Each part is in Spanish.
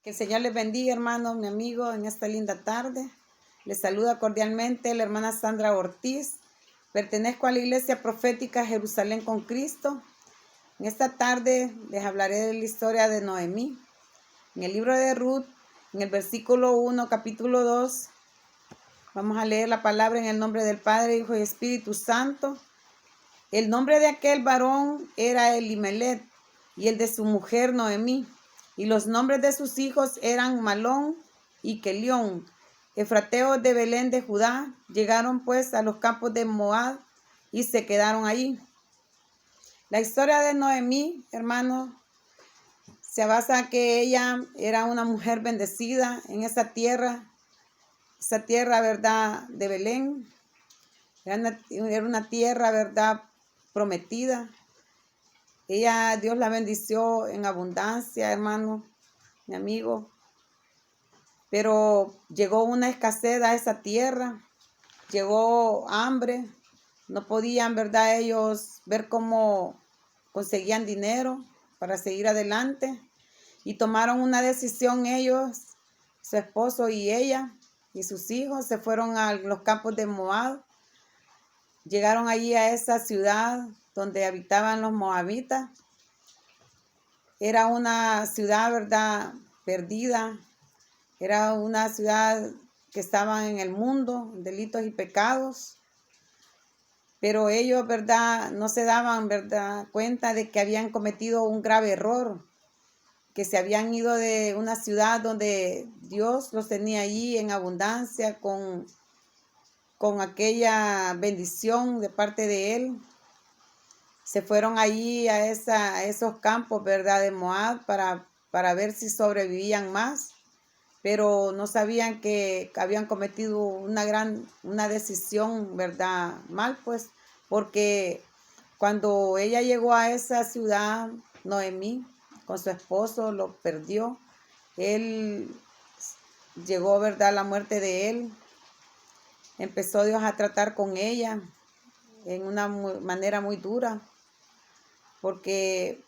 Que el Señor les bendiga, hermano, mi amigo, en esta linda tarde. Les saluda cordialmente la hermana Sandra Ortiz. Pertenezco a la Iglesia Profética Jerusalén con Cristo. En esta tarde les hablaré de la historia de Noemí. En el libro de Ruth, en el versículo 1, capítulo 2, vamos a leer la palabra en el nombre del Padre, Hijo y Espíritu Santo. El nombre de aquel varón era Elimelech y el de su mujer Noemí. Y los nombres de sus hijos eran Malón y Kelión, efrateos de Belén de Judá. Llegaron pues a los campos de Moab y se quedaron allí. La historia de Noemí, hermanos, se basa en que ella era una mujer bendecida en esa tierra, ¿verdad?, de Belén. Era una tierra, ¿verdad?, prometida. Dios la bendició en abundancia, hermano, mi amigo. Pero llegó una escasez a esa tierra, llegó hambre, no podían, ¿verdad?, ellos ver cómo conseguían dinero para seguir adelante. Y tomaron una decisión ellos, su esposo y ella y sus hijos, se fueron a los campos de Moab. Llegaron allí a esa ciudad donde habitaban los moabitas. Era una ciudad, ¿verdad?, perdida. Era una ciudad que estaba en el mundo, delitos y pecados. Pero ellos, ¿verdad?, no se daban, ¿verdad?, cuenta de que habían cometido un grave error, que se habían ido de una ciudad donde Dios los tenía allí en abundancia, con aquella bendición de parte de Él. Se fueron allí a esos campos, ¿verdad?, de Moab para ver si sobrevivían más, pero no sabían que habían cometido una decisión, ¿verdad?, mal, pues, porque cuando ella llegó a esa ciudad, Noemí, con su esposo, lo perdió. Él llegó, ¿verdad?, la muerte de él. Empezó Dios a tratar con ella en una manera muy dura, porque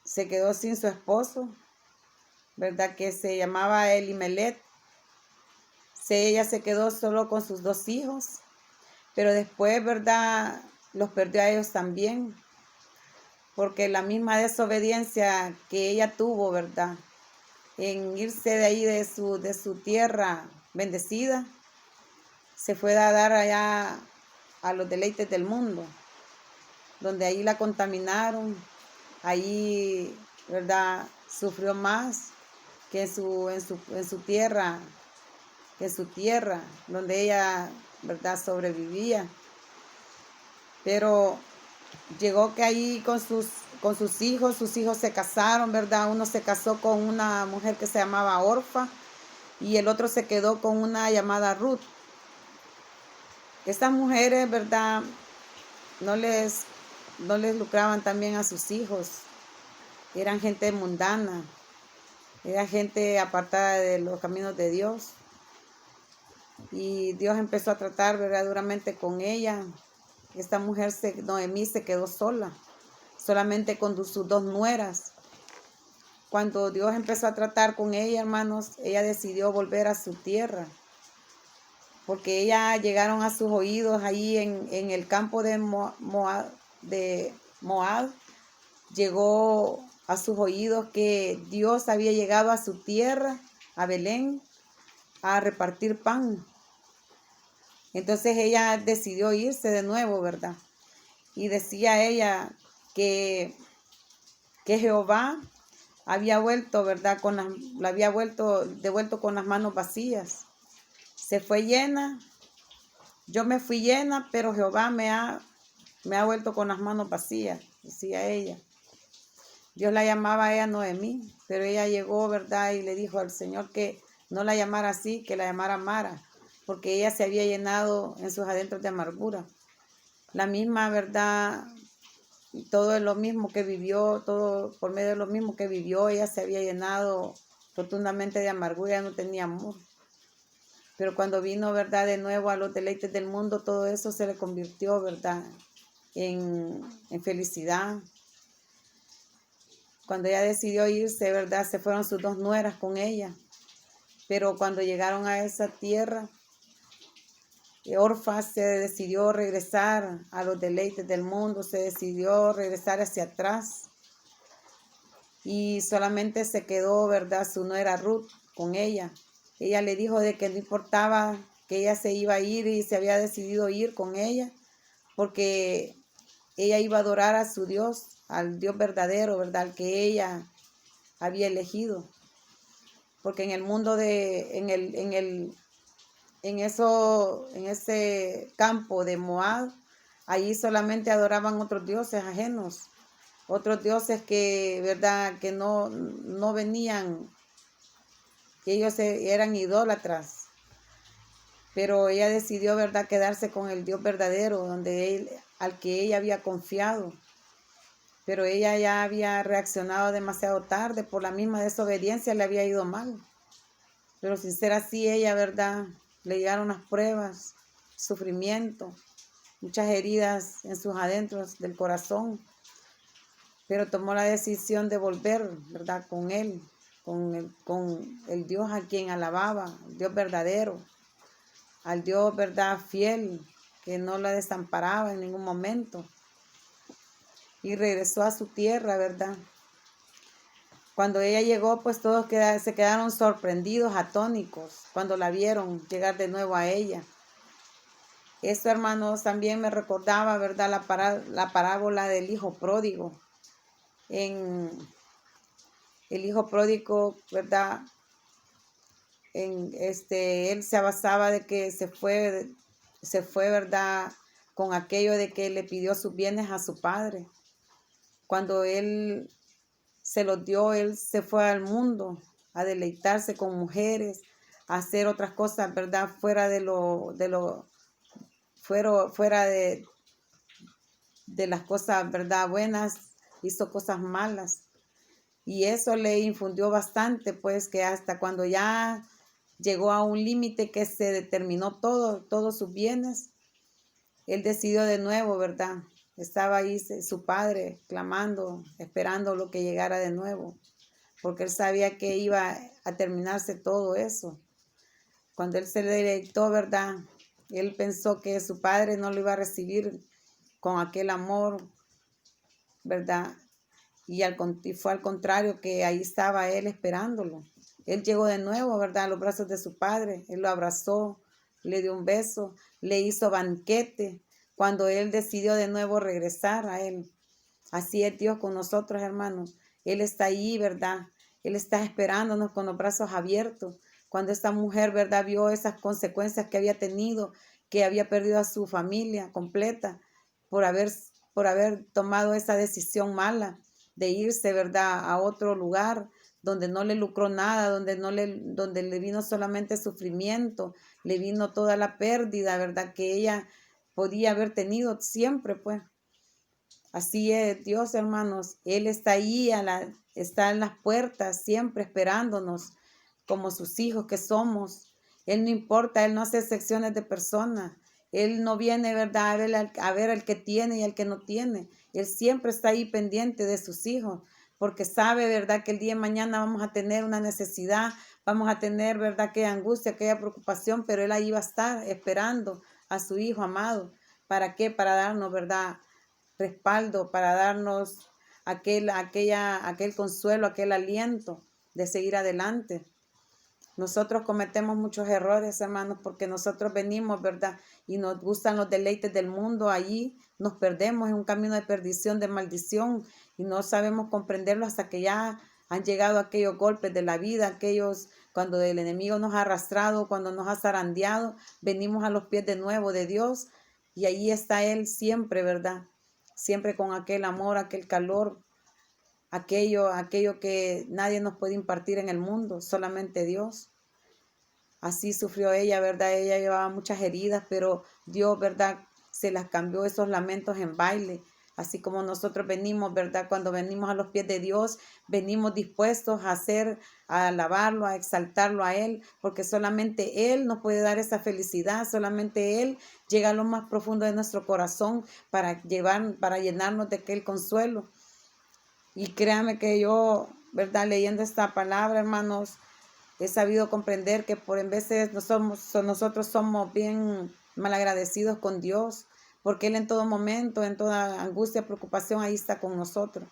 se quedó sin su esposo, ¿verdad?, que se llamaba Elimelech. Ella se quedó solo con sus dos hijos, pero después, ¿verdad?, los perdió a ellos también, porque la misma desobediencia que ella tuvo, ¿verdad?, en irse de ahí de su tierra bendecida, se fue a dar allá a los deleites del mundo, donde ahí la contaminaron. Ahí, ¿verdad?, sufrió más que en su tierra, donde ella, ¿verdad?, sobrevivía. Pero llegó que ahí con sus hijos se casaron, ¿verdad? Uno se casó con una mujer que se llamaba Orfa y el otro se quedó con una llamada Ruth. Estas mujeres, ¿verdad?, no les lucraban también a sus hijos. Eran gente mundana, era gente apartada de los caminos de Dios. Y Dios empezó a tratar, ¿verdad?, duramente con ella. Esta mujer, Noemí, se quedó sola, solamente con sus dos nueras. Cuando Dios empezó a tratar con ella, hermanos, ella decidió volver a su tierra, porque ella llegaron a sus oídos ahí en el campo de Moab. Llegó a sus oídos que Dios había llegado a su tierra, a Belén, a repartir pan. Entonces ella decidió irse de nuevo, ¿verdad? Y decía ella que Jehová había vuelto, ¿verdad?, la había devuelto con las manos vacías. Se fue llena, yo me fui llena, pero Jehová me ha vuelto con las manos vacías, decía ella. Dios la llamaba a ella Noemí, pero ella llegó, ¿verdad?, y le dijo al Señor que no la llamara así, que la llamara Mara, porque ella se había llenado en sus adentros de amargura. La misma, ¿verdad?, todo es lo mismo que vivió, todo por medio de lo mismo que vivió, ella se había llenado rotundamente de amargura, no tenía amor. Pero cuando vino, ¿verdad?, de nuevo a los deleites del mundo, todo eso se le convirtió, ¿verdad?, en felicidad. Cuando ella decidió irse, ¿verdad? Se fueron sus 2 nueras con ella. Pero cuando llegaron a esa tierra, Orfa se decidió regresar a los deleites del mundo, se decidió regresar hacia atrás. Y solamente se quedó, ¿verdad? Su nuera Ruth con ella. Ella le dijo de que no importaba que ella se iba a ir y se había decidido ir con ella, porque ella iba a adorar a su Dios, al Dios verdadero, ¿verdad? Al que ella había elegido. Porque en el mundo en ese campo de Moab, allí solamente adoraban otros dioses ajenos, otros dioses que, ¿verdad? Que no venían, que ellos eran idólatras. Pero ella decidió, ¿verdad?, quedarse con el Dios verdadero, al que ella había confiado. Pero ella ya había reaccionado demasiado tarde, por la misma desobediencia le había ido mal. Pero sin ser así, ella, ¿verdad?, le llegaron las pruebas, sufrimiento, muchas heridas en sus adentros del corazón. Pero tomó la decisión de volver, ¿verdad?, con él, con el Dios a quien alababa, el Dios verdadero, al Dios, ¿verdad?, fiel, que no la desamparaba en ningún momento. Y regresó a su tierra, ¿verdad? Cuando ella llegó, pues todos se quedaron sorprendidos, atónicos, cuando la vieron llegar de nuevo a ella. Esto, hermanos, también me recordaba, ¿verdad?, la parábola del hijo pródigo. En el hijo pródigo, ¿verdad?, él se basaba de que se fue, ¿verdad?, con aquello de que le pidió sus bienes a su padre. Cuando él se los dio, él se fue al mundo a deleitarse con mujeres, a hacer otras cosas, ¿verdad?, fuera de las cosas, ¿verdad?, buenas, hizo cosas malas. Y eso le infundió bastante, pues, que hasta cuando ya llegó a un límite que se determinó todos sus bienes, él decidió de nuevo, ¿verdad? Estaba ahí su padre clamando, esperando lo que llegara de nuevo, porque él sabía que iba a terminarse todo eso. Cuando él se deleitó, ¿verdad?, él pensó que su padre no lo iba a recibir con aquel amor, ¿verdad? Y fue al contrario, que ahí estaba él esperándolo. Él llegó de nuevo, ¿verdad?, a los brazos de su padre. Él lo abrazó, le dio un beso, le hizo banquete cuando él decidió de nuevo regresar a él. Así es Dios con nosotros, hermanos. Él está ahí, ¿verdad? Él está esperándonos con los brazos abiertos. Cuando esta mujer, ¿verdad?, vio esas consecuencias que había tenido, que había perdido a su familia completa por haber tomado esa decisión mala de irse, ¿verdad?, a otro lugar donde no le lucró nada, donde le vino solamente sufrimiento, le vino toda la pérdida, ¿verdad?, que ella podía haber tenido siempre, pues. Así es Dios, hermanos. Él está ahí, está en las puertas, siempre esperándonos como sus hijos que somos. Él no importa, Él no hace excepciones de personas. Él no viene, ¿verdad?, a ver al que tiene y al que no tiene. Él siempre está ahí pendiente de sus hijos, porque sabe, ¿verdad?, que el día de mañana vamos a tener una necesidad, vamos a tener, ¿verdad?, aquella angustia, aquella preocupación, pero Él ahí va a estar esperando a su hijo amado. ¿Para qué? Para darnos, ¿verdad?, respaldo, para darnos aquel consuelo, aquel aliento de seguir adelante. Nosotros cometemos muchos errores, hermanos, porque nosotros venimos, ¿verdad?, y nos gustan los deleites del mundo. Allí nos perdemos en un camino de perdición, de maldición, y no sabemos comprenderlo hasta que ya han llegado aquellos golpes de la vida, cuando el enemigo nos ha arrastrado, cuando nos ha zarandeado, venimos a los pies de nuevo de Dios, y allí está Él siempre, ¿verdad?, siempre con aquel amor, aquel calor, aquello que nadie nos puede impartir en el mundo, solamente Dios. Así sufrió ella, ¿verdad? Ella llevaba muchas heridas, pero Dios, ¿verdad?, se las cambió esos lamentos en baile. Así como nosotros venimos, ¿verdad?, cuando venimos a los pies de Dios, venimos dispuestos a alabarlo, a exaltarlo a Él, porque solamente Él nos puede dar esa felicidad, solamente Él llega a lo más profundo de nuestro corazón para llenarnos de aquel consuelo. Y créanme que yo, ¿verdad? Leyendo esta palabra, hermanos, he sabido comprender que por en veces nosotros somos bien malagradecidos con Dios, porque Él en todo momento, en toda angustia, preocupación, ahí está con nosotros.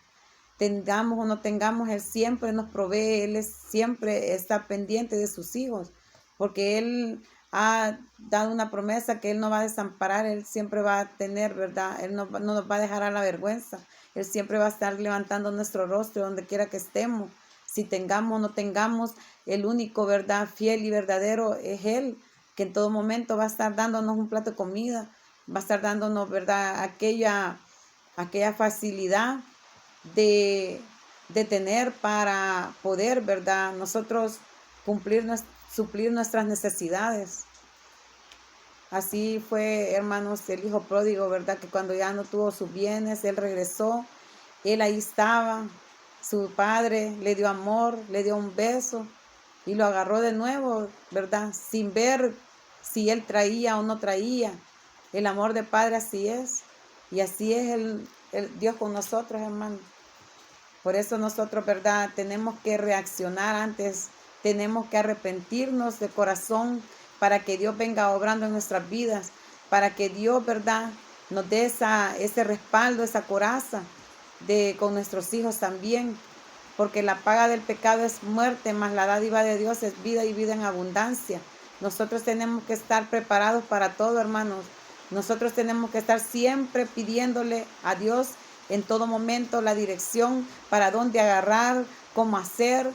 Tengamos o no tengamos, Él siempre nos provee, Él siempre está pendiente de sus hijos, porque Él ha dado una promesa que Él no va a desamparar, Él siempre va a tener, ¿verdad? Él no nos va a dejar a la vergüenza, Él siempre va a estar levantando nuestro rostro donde quiera que estemos. Si tengamos o no tengamos, el único, ¿verdad?, fiel y verdadero es Él, que en todo momento va a estar dándonos un plato de comida, va a estar dándonos, ¿verdad?, aquella facilidad de tener para poder, ¿verdad?, nosotros suplir nuestras necesidades. Así fue, hermanos, el hijo pródigo, ¿verdad?, que cuando ya no tuvo sus bienes, él regresó, él ahí estaba, su padre le dio amor, le dio un beso y lo agarró de nuevo, ¿verdad?, sin ver si él traía o no traía. El amor de padre así es, y así es el Dios con nosotros, hermanos. Por eso nosotros, ¿verdad?, tenemos que reaccionar antes, tenemos que arrepentirnos de corazón para que Dios venga obrando en nuestras vidas, para que Dios, ¿verdad?, nos dé ese respaldo, esa coraza con nuestros hijos también, porque la paga del pecado es muerte, mas la dádiva de Dios es vida y vida en abundancia. Nosotros tenemos que estar preparados para todo, hermanos. Nosotros tenemos que estar siempre pidiéndole a Dios en todo momento la dirección para dónde agarrar, cómo hacer,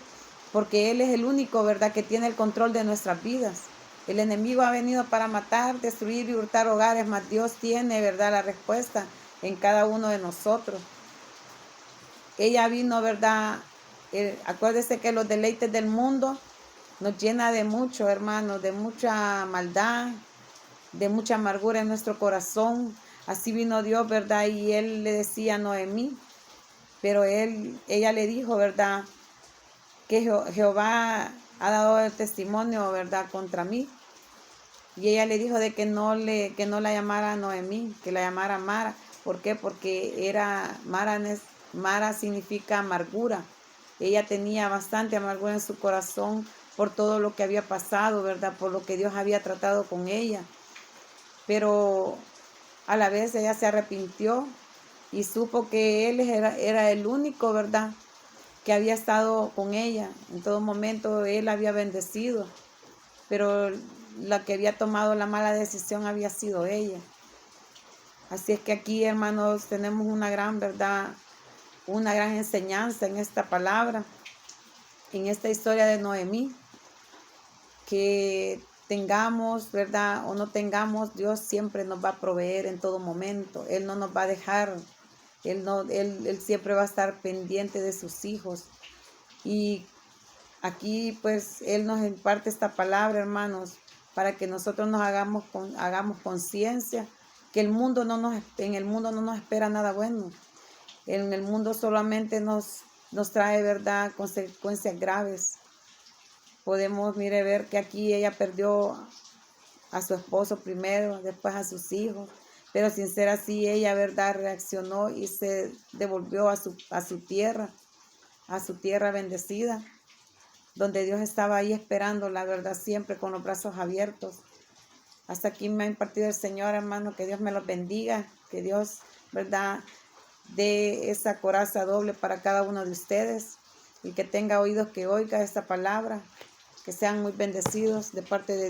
porque Él es el único, ¿verdad?, que tiene el control de nuestras vidas. El enemigo ha venido para matar, destruir y hurtar hogares, mas Dios tiene, ¿verdad?, la respuesta en cada uno de nosotros. Ella vino, ¿verdad? Acuérdese que los deleites del mundo nos llena de mucho, hermanos, de mucha maldad, de mucha amargura en nuestro corazón. Así vino Dios, ¿verdad? Y Él le decía a Noemí, pero ella le dijo, ¿verdad?, que Jehová ha dado el testimonio, ¿verdad?, contra mí. Y ella le dijo de que no la llamara Noemí, que la llamara Mara. ¿Por qué? Porque Mara significa amargura. Ella tenía bastante amargura en su corazón por todo lo que había pasado, ¿verdad?, por lo que Dios había tratado con ella. Pero a la vez ella se arrepintió y supo que Él era el único, ¿verdad?, que había estado con ella. En todo momento Él la había bendecido, pero la que había tomado la mala decisión había sido ella. Así es que aquí, hermanos, tenemos una gran verdad, una gran enseñanza en esta palabra, en esta historia de Noemí, que tengamos, ¿verdad?, o no tengamos, Dios siempre nos va a proveer en todo momento. Él no nos va a dejar, Él siempre va a estar pendiente de sus hijos. Y aquí, pues, Él nos imparte esta palabra, hermanos, para que nosotros nos hagamos conciencia que en el mundo no nos espera nada bueno. En el mundo solamente nos trae, ¿verdad?, consecuencias graves. Podemos, ver que aquí ella perdió a su esposo primero, después a sus hijos, pero sin ser así, ella, ¿verdad?, reaccionó y se devolvió a su tierra bendecida, donde Dios estaba ahí esperando, la verdad, siempre con los brazos abiertos. Hasta aquí me ha impartido el Señor, hermano, que Dios me los bendiga, que Dios, ¿verdad?, dé esa coraza doble para cada uno de ustedes, y que tenga oídos que oiga esta palabra, que sean muy bendecidos de parte de Dios.